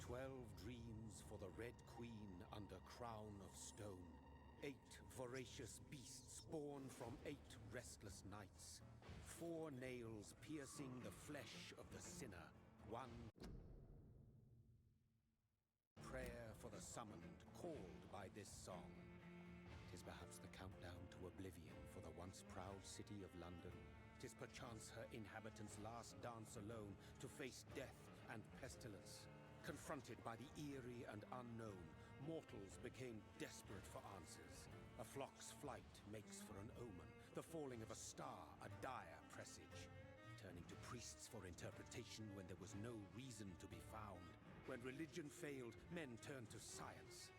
12 dreams for the Red Queen under crown of stone. 8 voracious beasts born from 8 restless nights. 4 nails piercing the flesh of the sinner. 1 prayer for the summoned, called by this song. 'Tis perhaps the countdown to oblivion for the once proud city of London. 'Tis perchance her inhabitants' last dance alone to face death and pestilence. Confronted by the eerie and unknown, mortals became desperate for answers. A flock's flight makes for an omen, the falling of a star a dire presage. Turning to priests for interpretation when there was no reason to be found. When religion failed, men turned to science.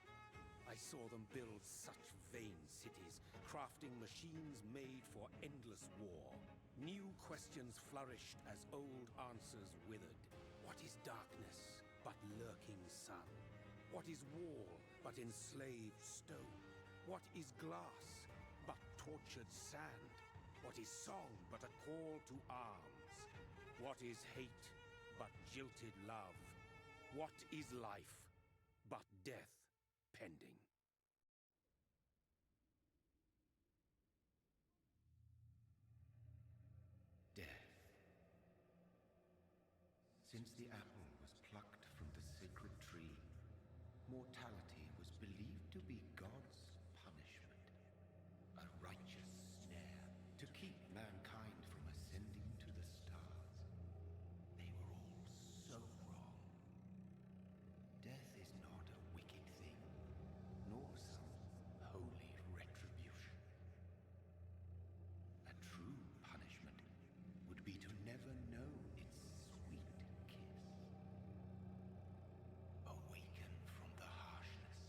I saw them build such vain cities, crafting machines made for endless war. New questions flourished as old answers withered. What is darkness but lurking sun? What is wall but enslaved stone? What is glass but tortured sand? What is song but a call to arms? What is hate but jilted love? What is life but death pending? Death. Since the apple was plucked from the sacred tree, mortality was believed to be God's punishment, a righteous snare to keep mankind from ascending to the stars. They were all so wrong. Death is not a wicked thing, nor some holy retribution. A true punishment would be to never know its sweet kiss. Awaken from the harshness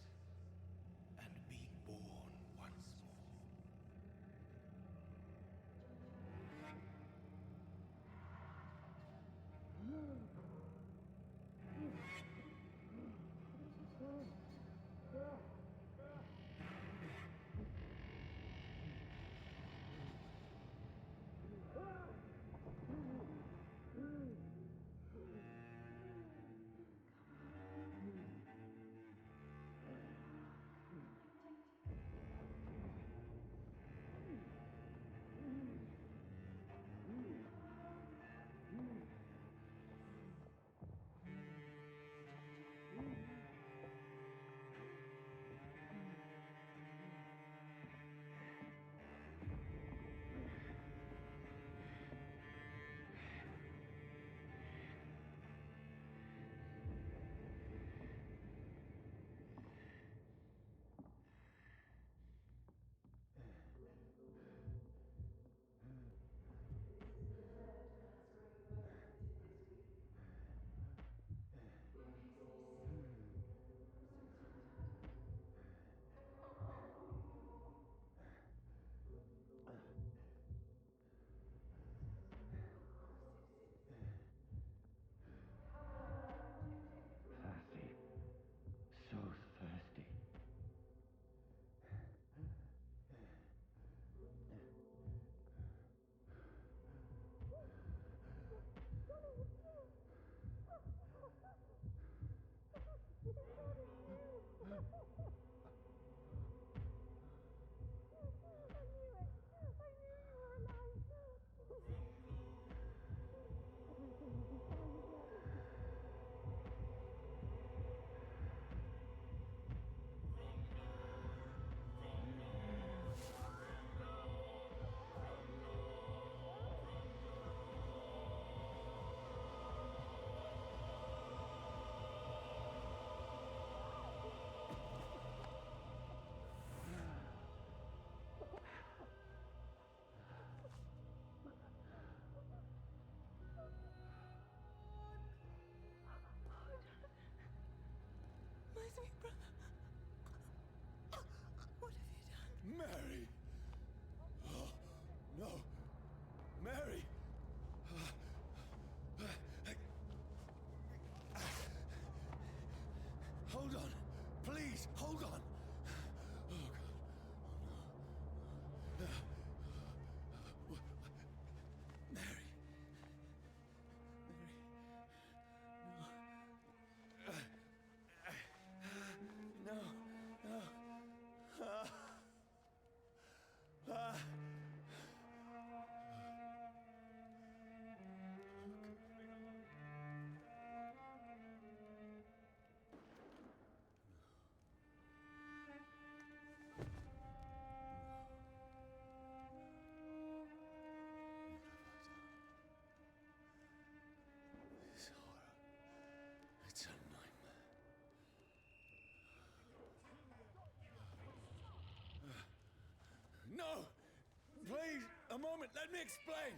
A moment, let me explain!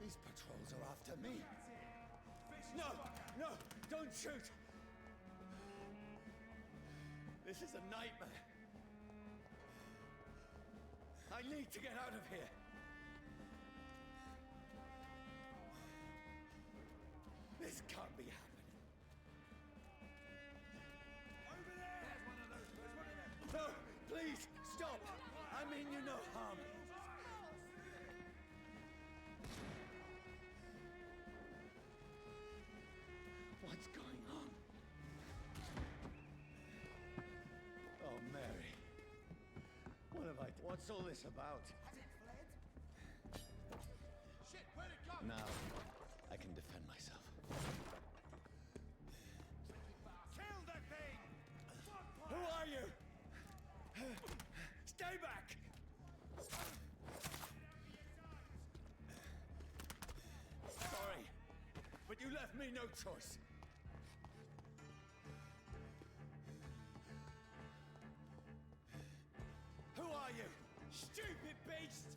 These patrols are after me. No! No! Don't shoot! This is a nightmare. I need to get out of here. This can't be happening. Over there! There's one of those. There's one of them. No! Please! Stop! I mean you no harm. What's going on? Oh, Mary. What have I... What's all this about? Has it fled? Shit, where'd it go? Now, I can defend myself. Kill that thing! Who are you? Stay back! Sorry, but you left me no choice. Who are you? Stupid beast!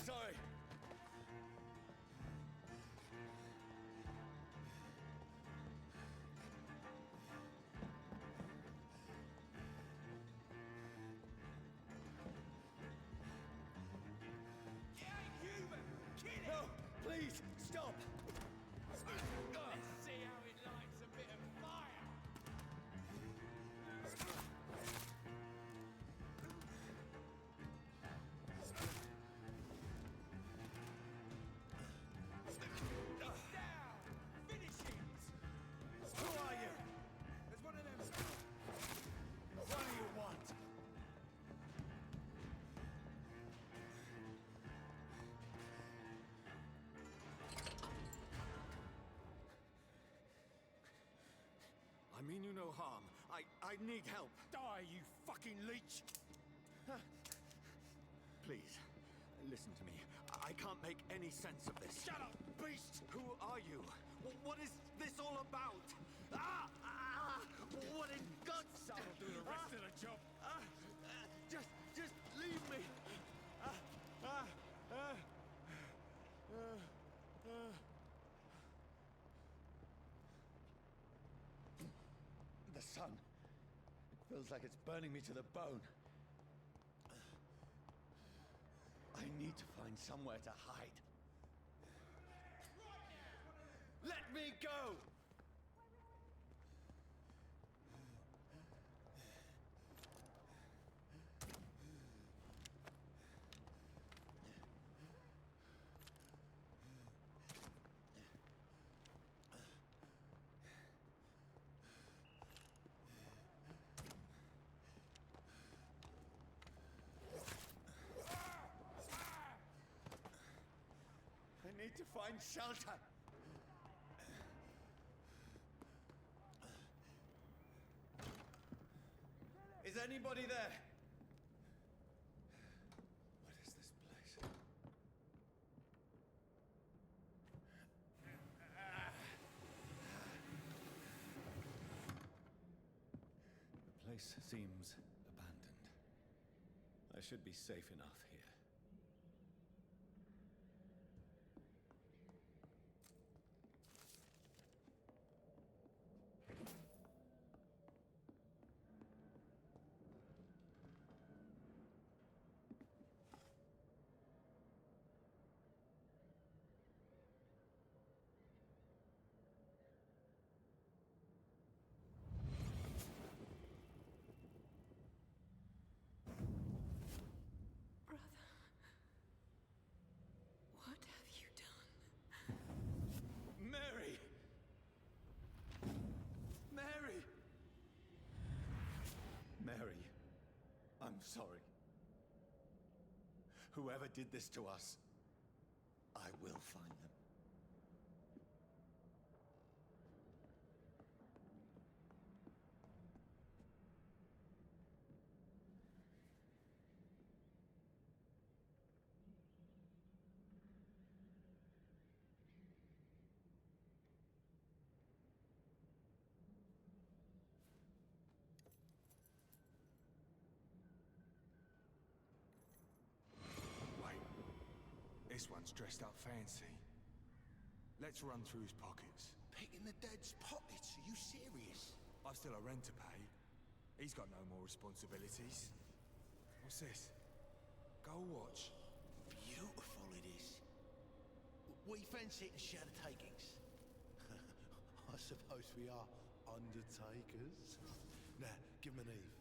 Sorry. It ain't human! Kill it! No, please, stop! Let's see how it lights a bit of fire! It's down! Finish it! Who are you? There's one of them. What do you want? I mean you no harm. I need help. Die, you fucking leech! Please, listen to me. I can't make any sense of this. Shut up, beast! Who are you? What is this all about? Ah! Ah! What in God's... That'll do the rest of the job. Just leave me. The sun. It feels like it's burning me to the bone. I need to find somewhere to hide. Let me go! I need to find shelter. Is anybody there? What is this place? The place seems abandoned. I should be safe enough here. What have you done? Mary! Mary! Mary, I'm sorry. Whoever did this to us, I will find them. This one's dressed up fancy. Let's run through his pockets. Picking the dead's pockets? Are you serious? I've still a rent to pay. He's got no more responsibilities. What's this? Gold watch. Beautiful it is. We fancy it and share the takings. I suppose we are undertakers. Now, give him an Eve.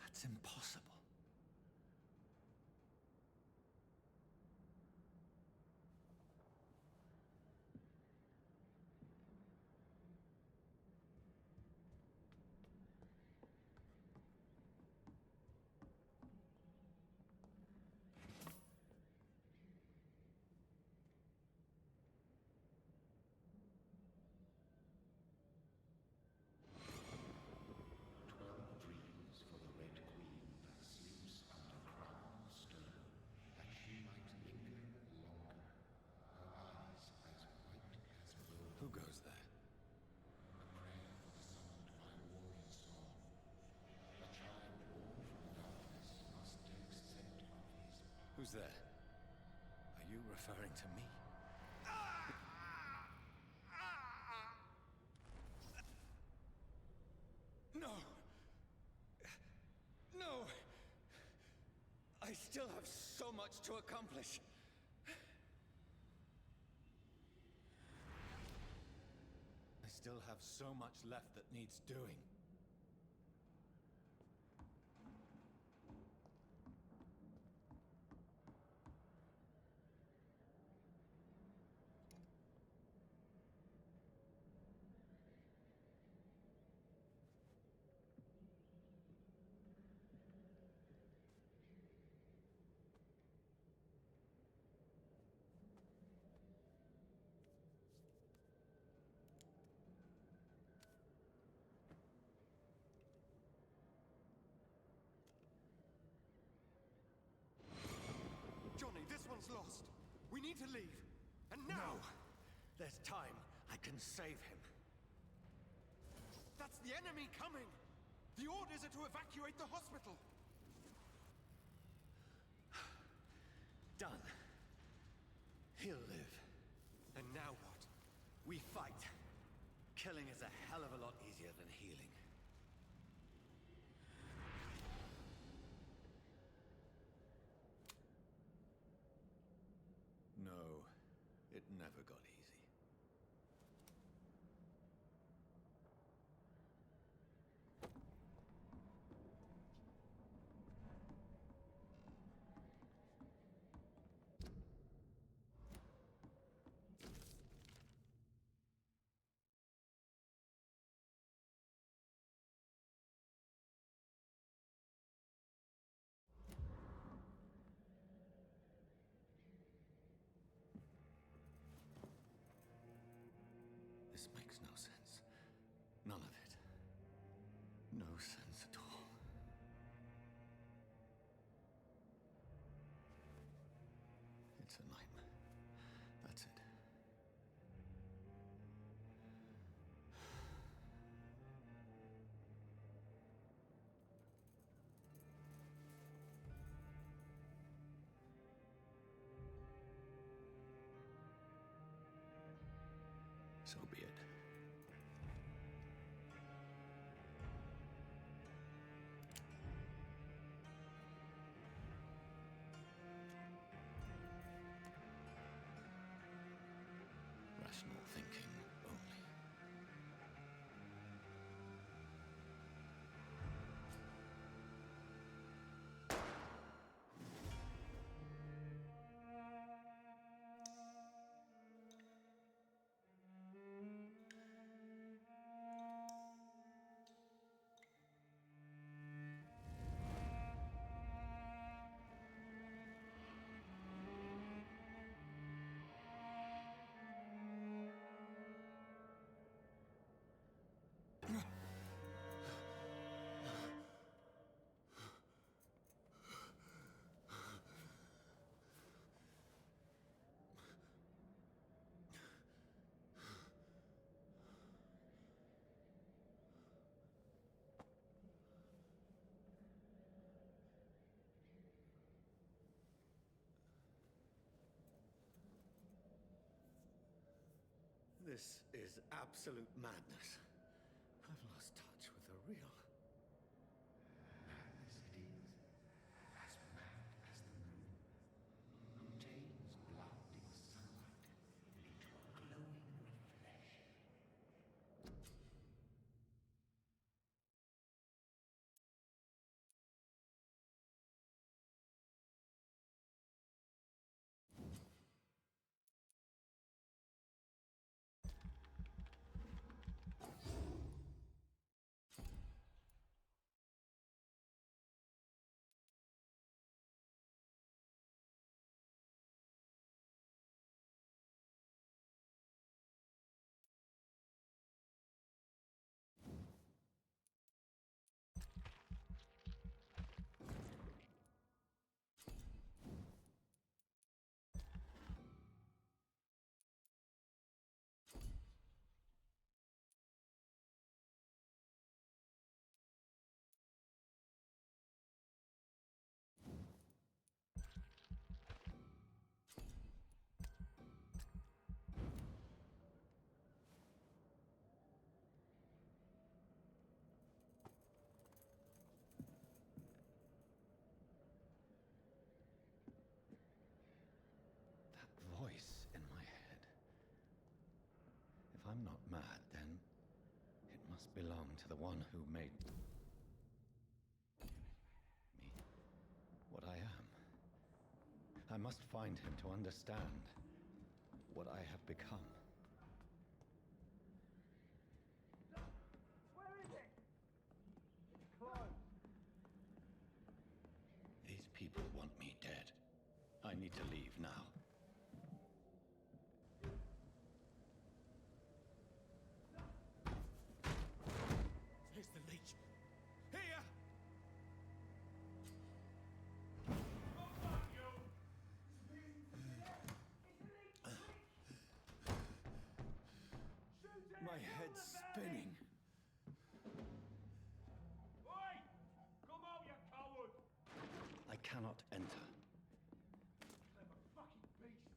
That's impossible. Who goes there? Who's there? Are you referring to me? No! No! I still have so much to accomplish. I still have so much left that needs doing. Johnny, this one's lost. We need to leave. And now! No! There's time. I can save him. That's the enemy coming! The orders are to evacuate the hospital! Done. He'll live. And now what? We fight. Killing is a hell of a lot easier than healing. No, it never got easy. This makes no sense. None of it. No sense at all. It's a nightmare. That's it. So be it. Rational thinking only. This is absolute madness. I've lost touch with the real. Madness it is, as mad as the moon. Obtains blinding sunlight, lit glowing with flesh. Voice in my head. If I'm not mad, then it must belong to the one who made me what I am. I must find him to understand what I have become. Where is it? It's closed. These people want me dead. I need to leave now. Here's the leech. Here! My head's spinning. Oi! Come out, you coward! I cannot enter. Clever fucking beasts.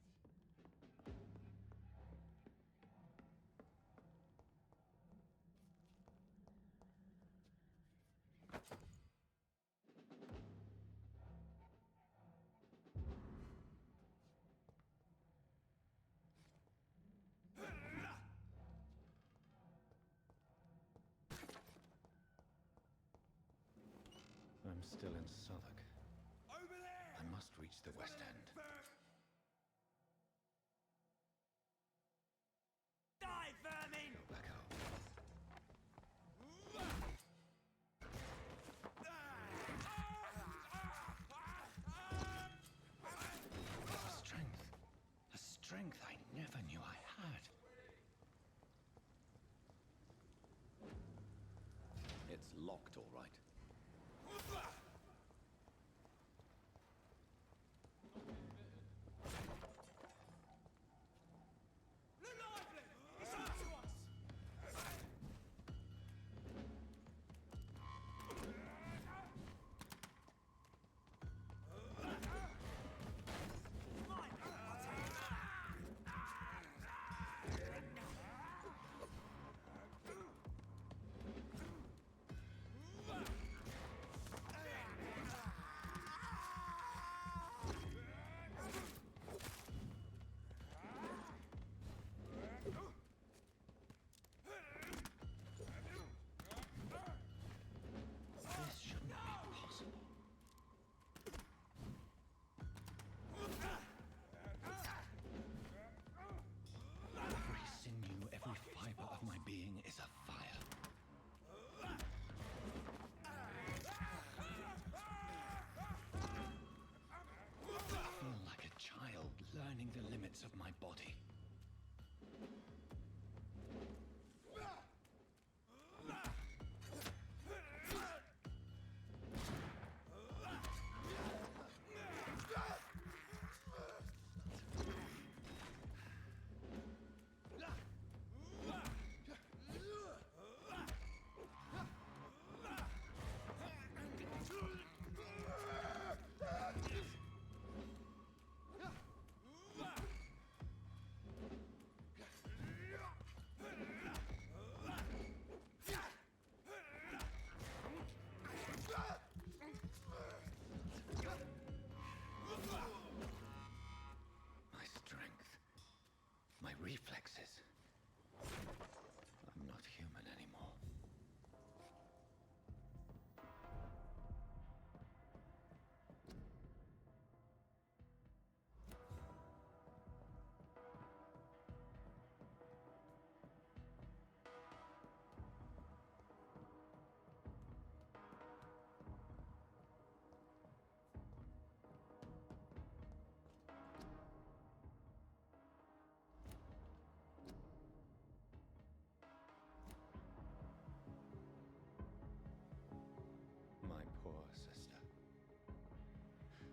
I'm still in Southwark. Over there! I must reach the West End. Die, vermin! Go back home. A strength I never knew I had. It's locked, all right. Look lively! It's up to us! Mine! I'll take it!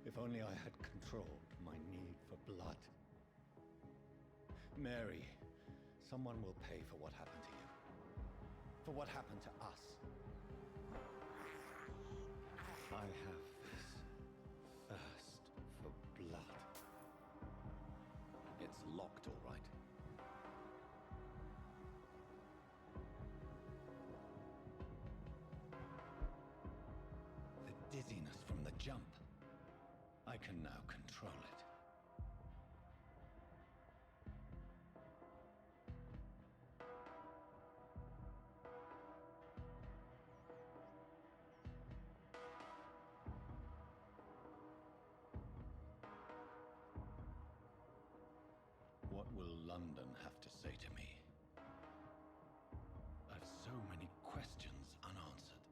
If only I had controlled my need for blood. Mary, someone will pay for what happened to you. For what happened to us. I have this thirst for blood. It's locked, all right. The dizziness from the jump. I can now control it. What will London have to say to me? I've so many questions unanswered.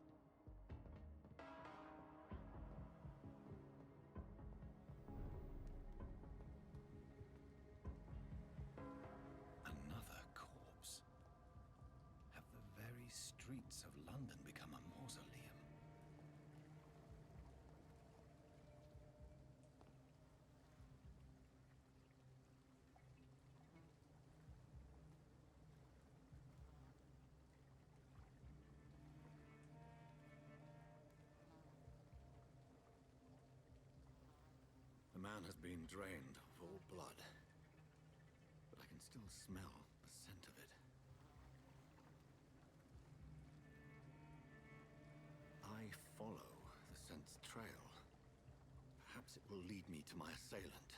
Another corpse. Have the very streets of London become a mausoleum? The man has been drained of all blood, but I can still smell the scent of it. I follow the scent's trail. Perhaps it will lead me to my assailant.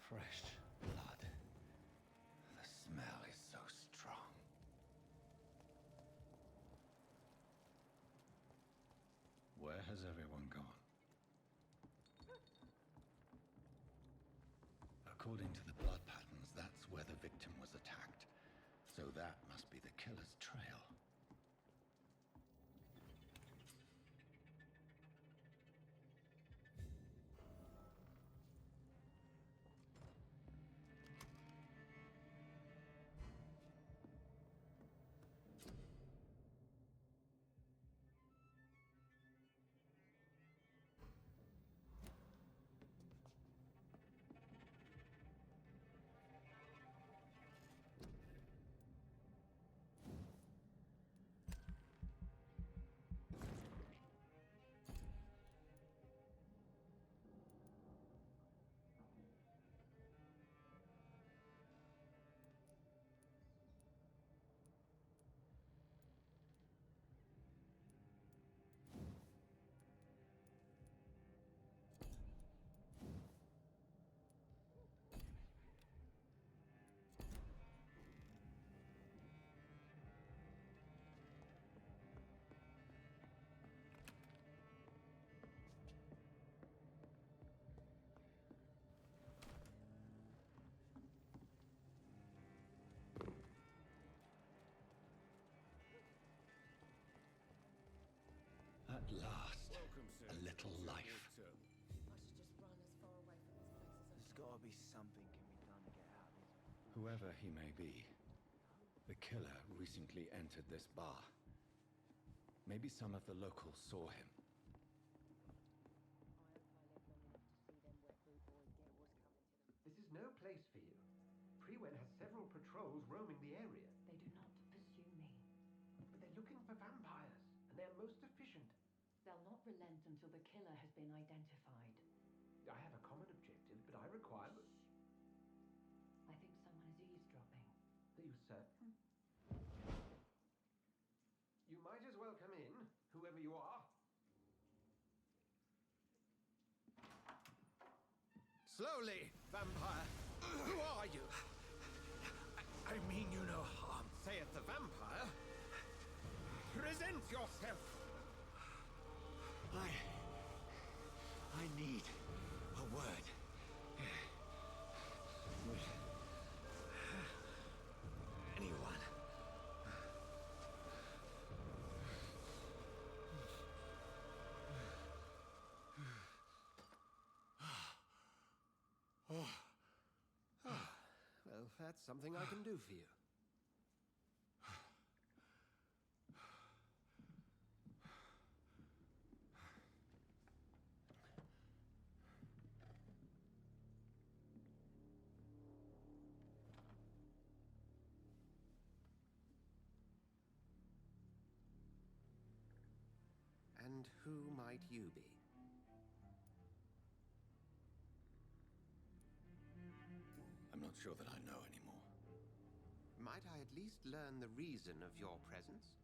Fresh blood. The smell is so strong. Where has everyone gone? According to the blood patterns, that's where the victim was attacked. So that must be the killer's trail. At last, a little life. I should just run as far away from this place as I There's gotta be something can be done to get out of this. Whoever he may be, the killer recently entered this bar. Maybe some of the locals saw him. I hope I live long enough to see them wet boot boys get what's coming to them. This is no place for you. Prewed has several patrols roaming the area, They do not pursue me. but they're looking for vampires, and they're most efficient. They'll not relent until the killer has been identified. I have a common objective, but I require... I think someone is eavesdropping. Are you certain? You might as well come in, whoever you are. Slowly, vampire. Who are you? I mean you no harm. Saith the vampire. Present yourself. I need a word. Would anyone? Well, that's something I can do for you. who might you be? I'm not sure that I know anymore. Might I at least learn the reason of your presence?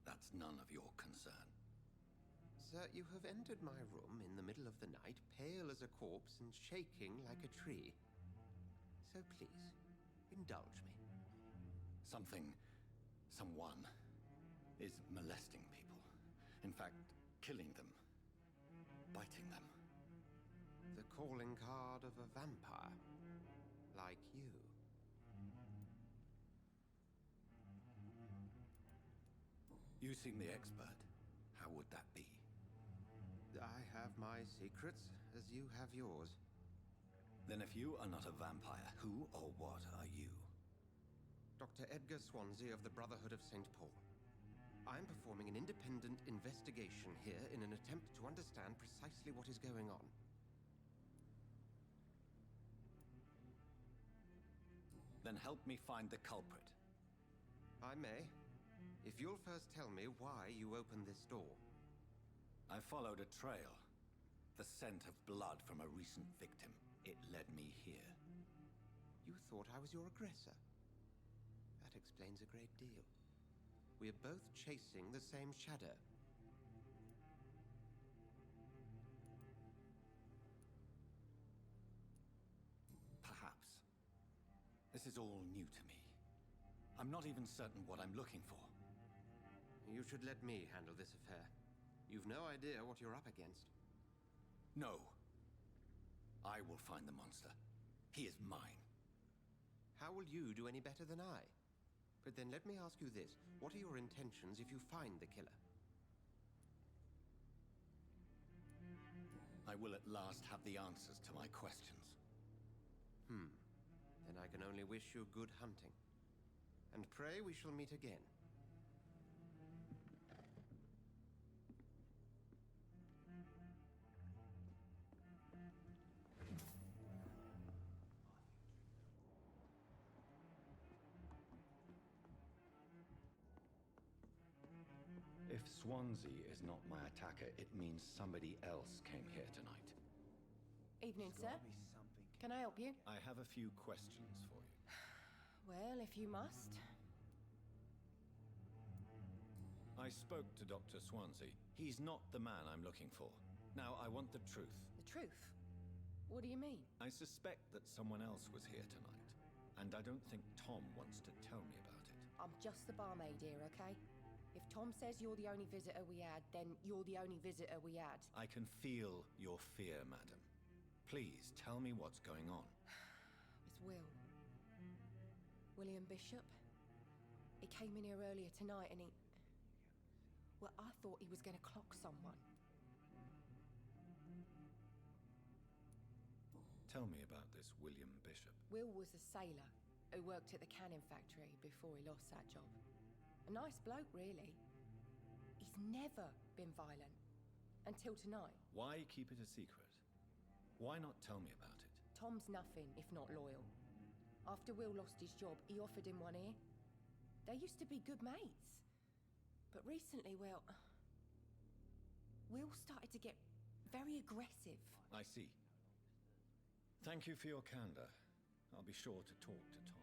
That's none of your concern. Sir, you have entered my room in the middle of the night, pale as a corpse and shaking like a tree. So please, indulge me. Someone is molesting people. In fact, killing them. Biting them. The calling card of a vampire. Like you. You seem the expert. How would that be? I have my secrets, as you have yours. Then if you are not a vampire, who or what are you? Dr. Edgar Swansea of the Brotherhood of St. Paul. I am performing an independent investigation here in an attempt to understand precisely what is going on. Then help me find the culprit. I may, if you'll first tell me why you opened this door. I followed a trail. The scent of blood from a recent victim. It led me here. You thought I was your aggressor. That explains a great deal. We are both chasing the same shadow. Perhaps. This is all new to me. I'm not even certain what I'm looking for. You should let me handle this affair. You've no idea what you're up against. No. I will find the monster. He is mine. How will you do any better than I? But then let me ask you this. What are your intentions if you find the killer? I will at last have the answers to my questions. Then I can only wish you good hunting. And pray we shall meet again. If Swansea is not my attacker, it means somebody else came here tonight. Evening, sir. Be something. Can I help you? I have a few questions for you. Well, if you must. I spoke to Dr. Swansea. He's not the man I'm looking for. Now, I want the truth. The truth? What do you mean? I suspect that someone else was here tonight, and I don't think Tom wants to tell me about it. I'm just the barmaid here, okay? If Tom says you're the only visitor we had, then you're the only visitor we had. I can feel your fear, madam. Please, tell me what's going on. It's Will. William Bishop. He came in here earlier tonight and he... Well, I thought he was going to clock someone. Tell me about this William Bishop. Will was a sailor who worked at the canning factory before he lost that job. A nice bloke, really. He's never been violent. Until tonight. Why keep it a secret? Why not tell me about it? Tom's nothing if not loyal. After Will lost his job, he offered him one ear. They used to be good mates. But recently, well... Will started to get very aggressive. I see. Thank you for your candor. I'll be sure to talk to Tom.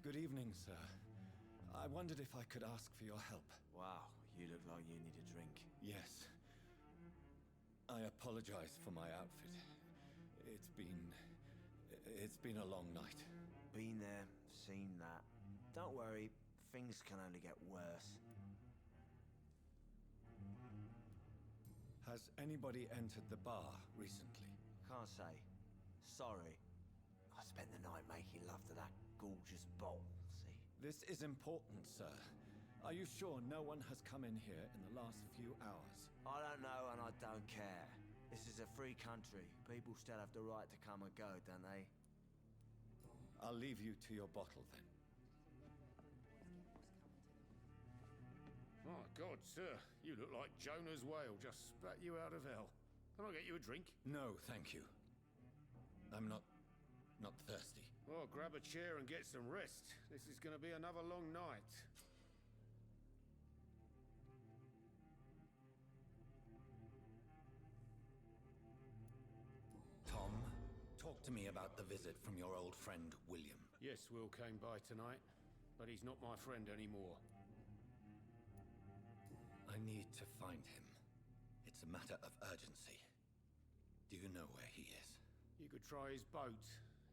Good evening, sir. I wondered if I could ask for your help. Wow, you look like you need a drink. Yes. I apologize for my outfit. It's been a long night. Been there, seen that. Don't worry, things can only get worse. Has anybody entered the bar recently? Can't say. Sorry. I spent the night making love to that gorgeous bowl, see? This is important, sir. Are you sure no one has come in here in the last few hours? I don't know and I don't care. This is a free country. People still have the right to come and go, don't they? I'll leave you to your bottle then. My God, sir, you look like Jonah's whale just spat you out of hell. Can I get you a drink? No, thank you. I'm not thirsty. Well, grab a chair and get some rest. This is going to be another long night. Tom, talk to me about the visit from your old friend, William. Yes, Will came by tonight, but he's not my friend anymore. I need to find him. It's a matter of urgency. Do you know where he is? You could try his boat.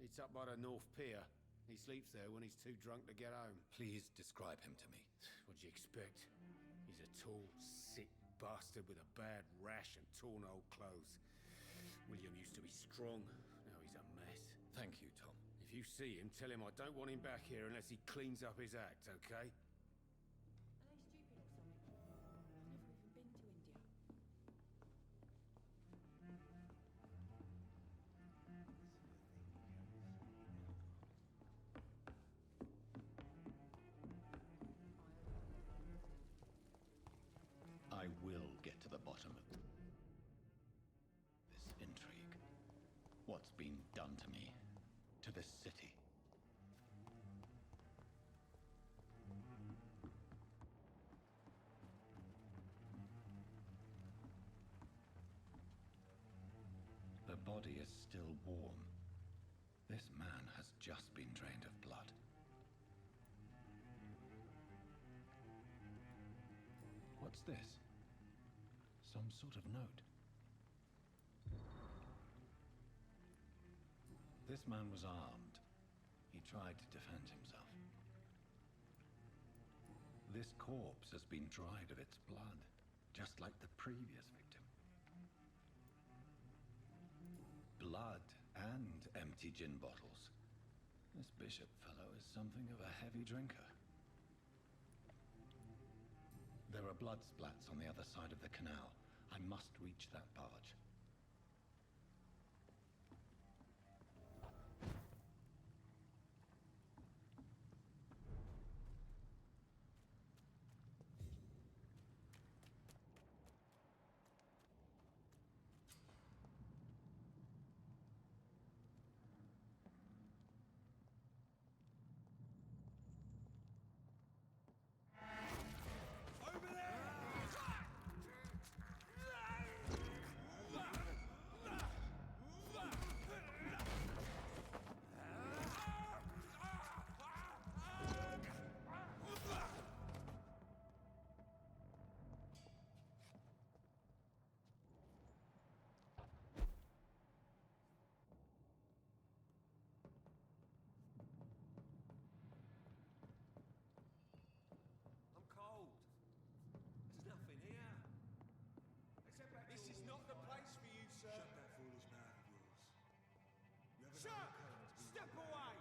It's up by the North Pier. He sleeps there when he's too drunk to get home. Please describe him to me. What'd you expect? He's a tall, sick bastard with a bad rash and torn old clothes. William used to be strong. Now he's a mess. Thank you, Tom. If you see him, tell him I don't want him back here unless he cleans up his act, okay? Are they stupid or something? I've never even been to India. I will get to the bottom of this intrigue. What's been done to me, to this city. The body is still warm. This man has just been drained of blood. What's this? Some sort of note. This man was armed. He tried to defend himself. This corpse has been dried of its blood, just like the previous victim. Blood and empty gin bottles. This bishop fellow is something of a heavy drinker. There are blood splats on the other side of the canal. I must reach that barge. Step away!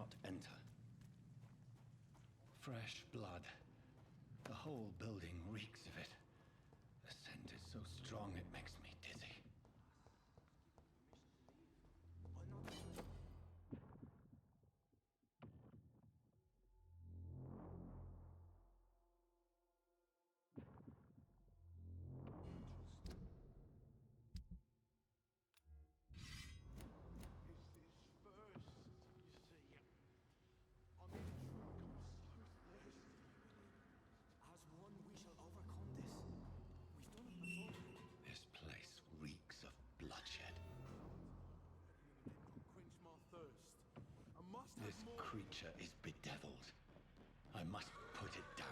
cannot enter. Fresh blood. The whole building reeks of it. The scent is so strong it makes me dizzy. This place reeks of bloodshed. This creature is bedeviled. I must put it down.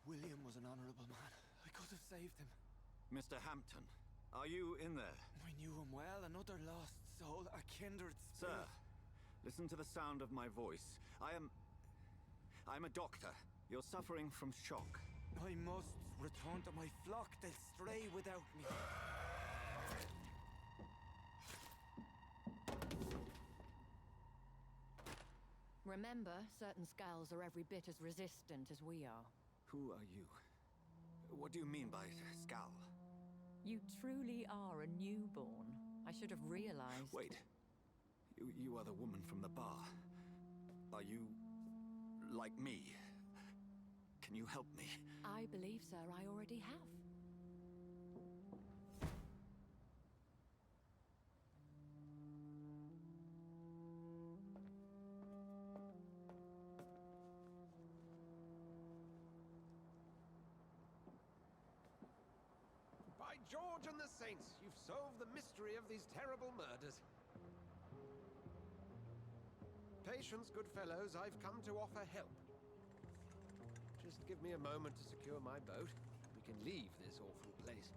William was an honorable man. I could have saved him. Mr. Hampton, are you in there? I knew him well, another lost soul, a kindred spirit. Sir, listen to the sound of my voice. I'm a doctor. You're suffering from shock. I must return to my flock. They'll stray without me. Remember, certain skulls are every bit as resistant as we are. Who are you? What do you mean by skull? You truly are a newborn. I should have realized. Wait. You are the woman from the bar. Are you like me? Can you help me? I believe, sir, I already have. By George and the Saints, you've solved the mystery of these terrible murders. Patience, good fellows, I've come to offer help. Just give me a moment to secure my boat. We can leave this awful place.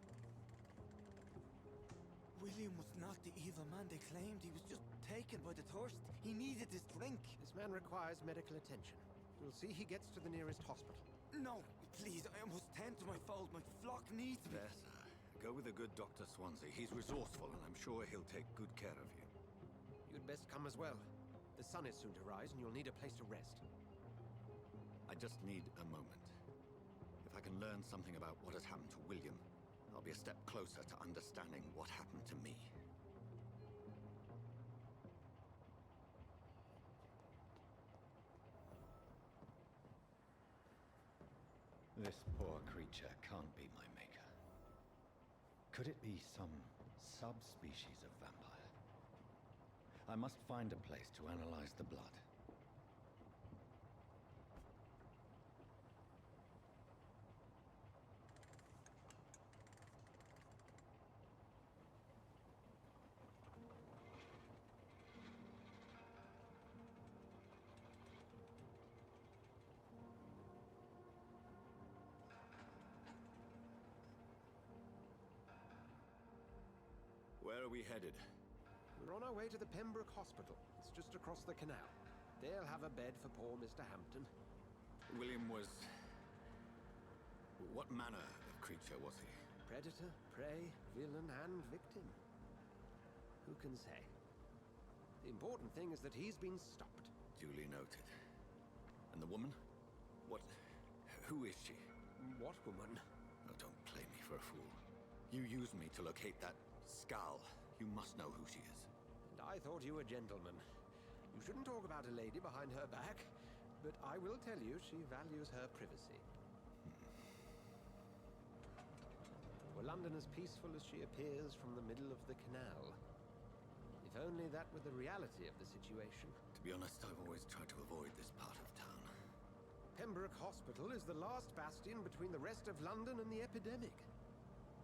William was not the evil man they claimed. He was just taken by the thirst. He needed this drink. This man requires medical attention. We'll see he gets to the nearest hospital. No, please, I must tend to my fold. My flock needs me. There, sir. Go with the good Dr. Swansea. He's resourceful, and I'm sure he'll take good care of you. You'd best come as well. The sun is soon to rise, and you'll need a place to rest. I just need a moment. If I can learn something about what has happened to William, I'll be a step closer to understanding what happened to me. This poor creature can't be my maker. Could it be some subspecies of vampire? I must find a place to analyze the blood. Where are we headed? We're on our way to the Pembroke Hospital. It's just across the canal. They'll have a bed for poor Mr. Hampton. William was... What manner of creature was he? Predator, prey, villain, and victim. Who can say? The important thing is that he's been stopped. Duly noted. And the woman? What... Who is she? What woman? Oh, don't play me for a fool. You used me to locate that skull. You must know who she is. And I thought you a gentleman. You shouldn't talk about a lady behind her back, but I will tell you she values her privacy. Were London as peaceful as she appears from the middle of the canal? If only that were the reality of the situation. To be honest, I've always tried to avoid this part of town. Pembroke Hospital is the last bastion between the rest of London and the epidemic.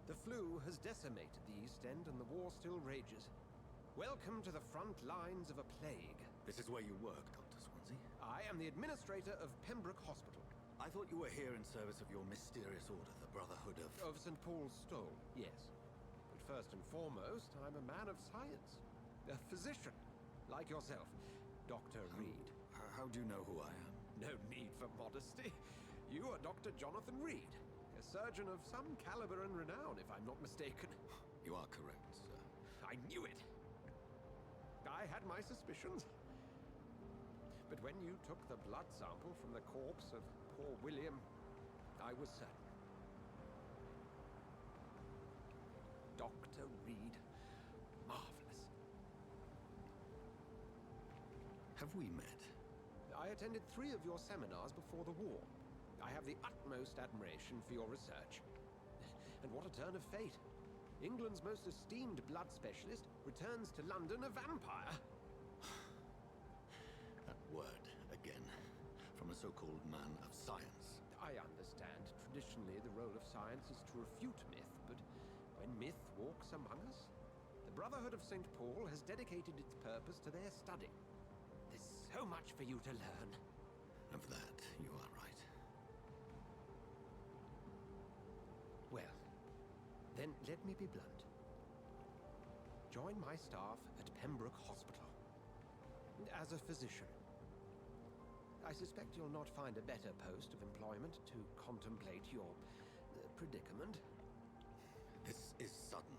The flu has decimated the East End and the war still rages. Welcome to the front lines of a plague. This is where you work, Dr. Swansea? I am the administrator of Pembroke Hospital. I thought you were here in service of your mysterious order, the Brotherhood of... Of St. Paul's Stole, yes. But first and foremost, I'm a man of science. A physician, like yourself, Dr. Reed. How do you know who I am? No need for modesty. You are Dr. Jonathan Reed. A surgeon of some caliber and renown, if I'm not mistaken. You are correct, sir. I knew it. I had my suspicions. But when you took the blood sample from the corpse of poor William, I was certain. Dr. Reed. Marvelous. Have we met? I attended 3 of your seminars before the war. I have the utmost admiration for your research. And what a turn of fate. England's most esteemed blood specialist returns to London a vampire. That word, again, from a so-called man of science. I understand. Traditionally, the role of science is to refute myth, but when myth walks among us, the Brotherhood of St. Paul has dedicated its purpose to their study. There's so much for you to learn. Of that, you are right. Well, then let me be blunt. Join my staff at Pembroke Hospital. As a physician. I suspect you'll not find a better post of employment to contemplate your predicament. This is sudden.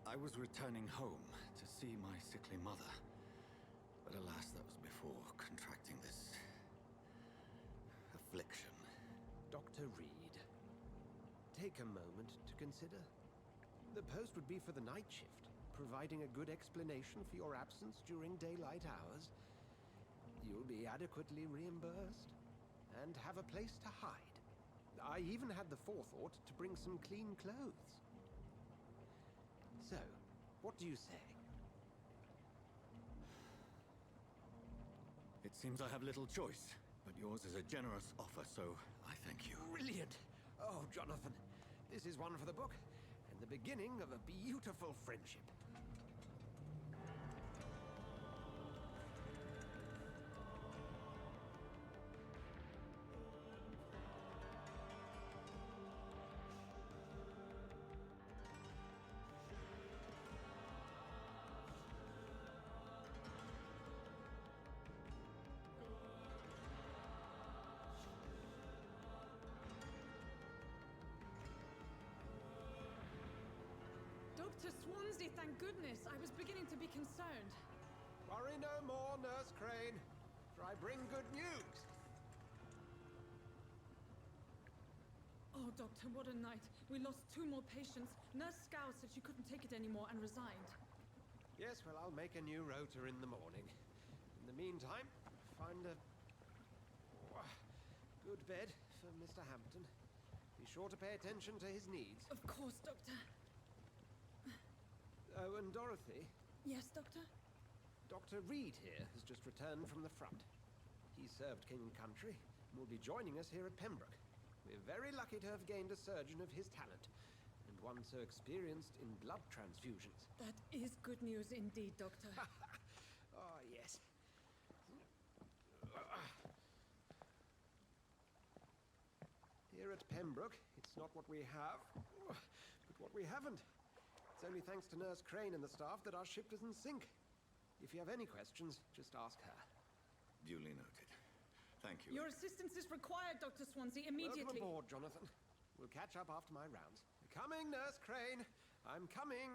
I was returning home to see my sickly mother. But alas, that was before contracting this... affliction. Dr. Reed, take a moment to consider. The post would be for the night shift, providing a good explanation for your absence during daylight hours. You'll be adequately reimbursed, and have a place to hide. I even had the forethought to bring some clean clothes. So, what do you say? It seems I have little choice, but yours is a generous offer, so I thank you. Brilliant! Oh, Jonathan, this is one for the book, and the beginning of a beautiful friendship. Dr. Swansea, thank goodness. I was beginning to be concerned. Worry no more, Nurse Crane, for I bring good news. Oh, Doctor, what a night. We lost 2 more patients. Nurse Scow said she couldn't take it anymore and resigned. Yes, well, I'll make a new rota in the morning. In the meantime, find a good bed, for Mr. Hampton. Be sure to pay attention to his needs. Of course, Doctor. Oh, and Dorothy? Yes, Doctor? Dr. Reed here has just returned from the front. He served King and Country and will be joining us here at Pembroke. We're very lucky to have gained a surgeon of his talent, and one so experienced in blood transfusions. That is good news indeed, Doctor. Oh, yes. Here at Pembroke, it's not what we have, but what we haven't. It's only thanks to Nurse Crane and the staff that our ship doesn't sink. If you have any questions, just ask her. Duly noted. Thank you. Your assistance is required, Dr. Swansea, immediately. Welcome aboard, Jonathan. We'll catch up after my rounds. Coming, Nurse Crane. I'm coming.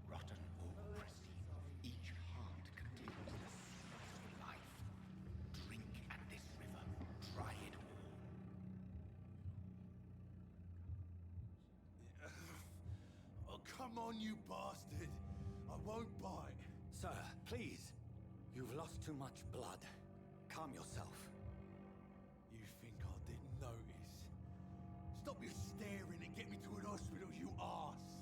Rotten or pristine, each heart contains the source of life. Drink at this river, try it all. Oh, come on, you bastard! I won't bite. Sir, please. You've lost too much blood. Calm yourself. You think I didn't notice? Stop your staring and get me to an hospital, you arse!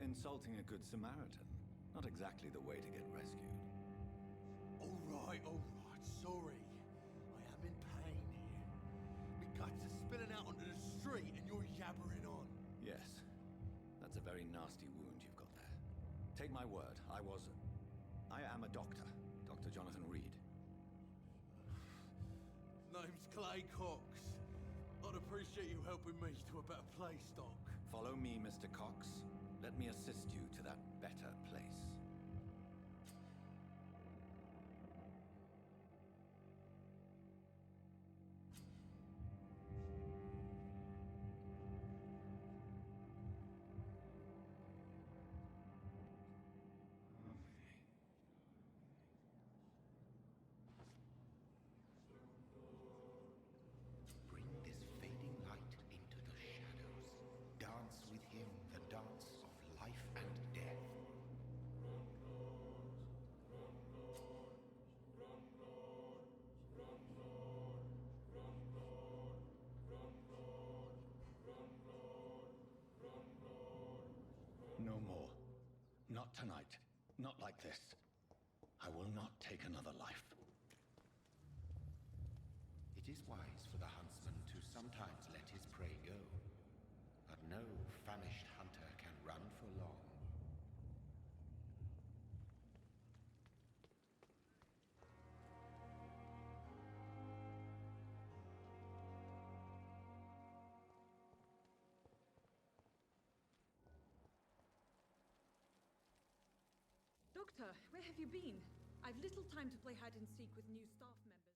Insulting a good Samaritan. Not exactly the way to get rescued. All right, sorry. I am in pain here. My guts are spilling out onto the street and you're yabbering on. Yes. That's a very nasty wound you've got there. Take my word, I am a doctor. Dr. Jonathan Reed. Name's Clay Cox. I'd appreciate you helping me to a better place, Doc. Follow me, Mr. Cox. Let me assist you to that better place. Bring this fading light into the shadows. Dance with him the dance of life and death. No more. Not tonight. Not like this. I will not take another life. It is wise for the huntsman to sometimes let his prey go, but no famished hunter can run for long. Doctor, where have you been? I've little time to play hide and seek with new staff members.